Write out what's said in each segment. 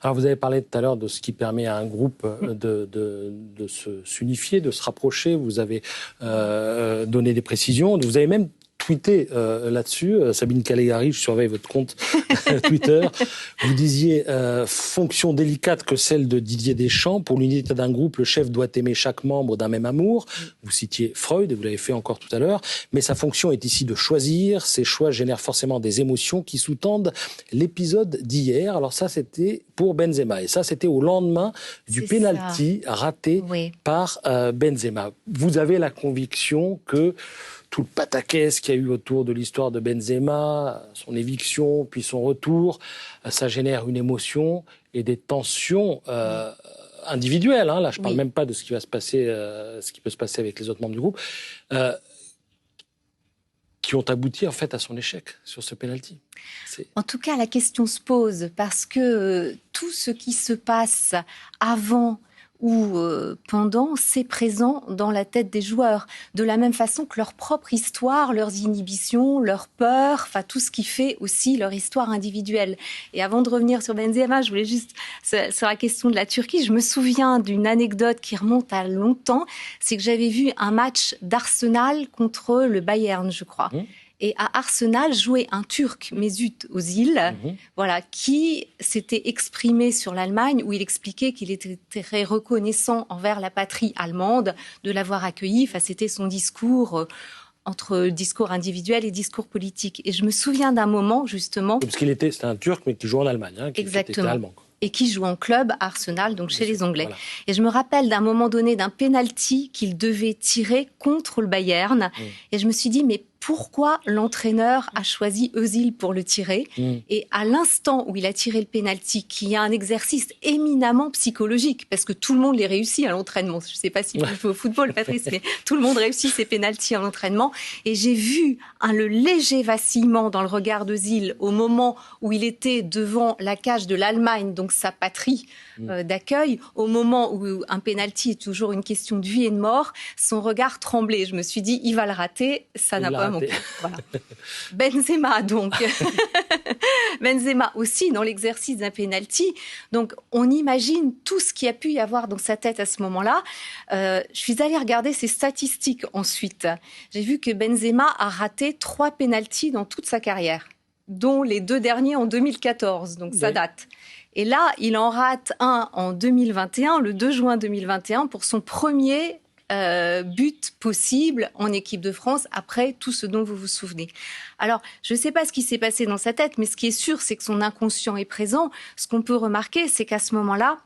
Alors vous avez parlé tout à l'heure de ce qui permet à un groupe de s'unifier, de se rapprocher. Vous avez donné des précisions. Vous avez même tweeté là-dessus. Sabine Calegari, je surveille votre compte Twitter. Vous disiez fonction délicate que celle de Didier Deschamps. Pour l'unité d'un groupe, le chef doit aimer chaque membre d'un même amour. Vous citiez Freud, et vous l'avez fait encore tout à l'heure. Mais sa fonction est ici de choisir. Ces choix génèrent forcément des émotions qui sous-tendent l'épisode d'hier. Alors ça, c'était pour Benzema. Et ça, c'était au lendemain du pénalty raté par Benzema. Vous avez la conviction que tout le pataquès qu'il y a eu autour de l'histoire de Benzema, son éviction, puis son retour, ça génère une émotion et des tensions individuelles. Hein. Là, je ne parle même pas de ce qui va se passer, ce qui peut se passer avec les autres membres du groupe, qui ont abouti en fait à son échec sur ce pénalty. En tout cas, la question se pose parce que tout ce qui se passe avant ou pendant, c'est présent dans la tête des joueurs. De la même façon que leur propre histoire, leurs inhibitions, leurs peurs, enfin tout ce qui fait aussi leur histoire individuelle. Et avant de revenir sur Benzema, je voulais juste, sur la question de la Turquie, je me souviens d'une anecdote qui remonte à longtemps, c'est que j'avais vu un match d'Arsenal contre le Bayern, je crois. Et à Arsenal jouait un Turc, Mesut Özil, voilà, qui s'était exprimé sur l'Allemagne, où il expliquait qu'il était très reconnaissant envers la patrie allemande de l'avoir accueilli. Enfin, c'était son discours entre discours individuel et discours politique. Et je me souviens d'un moment, justement... Parce c'était un Turc, mais qui jouait en Allemagne, hein, qui était allemand. Et qui joue en club à Arsenal, donc chez les Anglais. Voilà. Et je me rappelle d'un moment donné d'un penalty qu'il devait tirer contre le Bayern. Et je me suis dit, mais pourquoi l'entraîneur a choisi Özil pour le tirer? Et à l'instant où il a tiré le penalty, qui est un exercice éminemment psychologique, parce que tout le monde les réussit à l'entraînement. Je ne sais pas si vous jouez au football, Patrice, mais tout le monde réussit ses penaltys à l'entraînement. Et j'ai vu le léger vacillement dans le regard d'Özil au moment où il était devant la cage de l'Allemagne, donc sa patrie d'accueil, au moment où un penalty est toujours une question de vie et de mort, son regard tremblait. Je me suis dit, il va le rater, ça n'a pas manqué. Voilà. Benzema, donc. Benzema aussi, dans l'exercice d'un penalty. Donc, on imagine tout ce qu'il y a pu y avoir dans sa tête à ce moment-là. Je suis allée regarder ses statistiques ensuite. J'ai vu que Benzema a raté 3 penaltys dans toute sa carrière, dont les 2 derniers en 2014, donc ça date. Et là, il en rate un en 2021, le 2 juin 2021, pour son premier but possible en équipe de France, après tout ce dont vous vous souvenez. Alors, je ne sais pas ce qui s'est passé dans sa tête, mais ce qui est sûr, c'est que son inconscient est présent. Ce qu'on peut remarquer, c'est qu'à ce moment-là,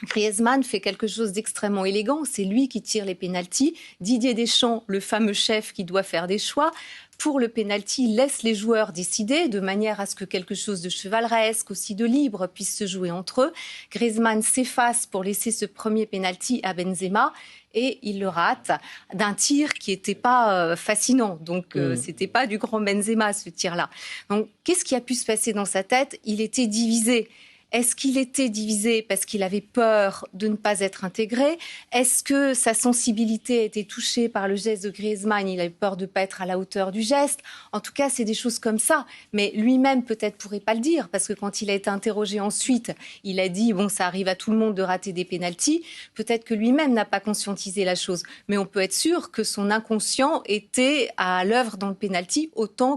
Griezmann fait quelque chose d'extrêmement élégant. C'est lui qui tire les pénaltys. Didier Deschamps, le fameux chef qui doit faire des choix, pour le pénalty, laisse les joueurs décider de manière à ce que quelque chose de chevaleresque, aussi de libre, puisse se jouer entre eux. Griezmann s'efface pour laisser ce premier pénalty à Benzema et il le rate d'un tir qui n'était pas fascinant. Donc, c'était pas du grand Benzema, ce tir-là. Donc, qu'est-ce qui a pu se passer dans sa tête? Il était divisé. Est-ce qu'il était divisé parce qu'il avait peur de ne pas être intégré? Est-ce que sa sensibilité a été touchée par le geste de Griezmann? Il avait peur de ne pas être à la hauteur du geste. En tout cas, c'est des choses comme ça. Mais lui-même, peut-être, pourrait pas le dire, parce que quand il a été interrogé ensuite, il a dit, bon, ça arrive à tout le monde de rater des pénaltys. Peut-être que lui-même n'a pas conscientisé la chose. Mais on peut être sûr que son inconscient était à l'œuvre dans le pénalty autant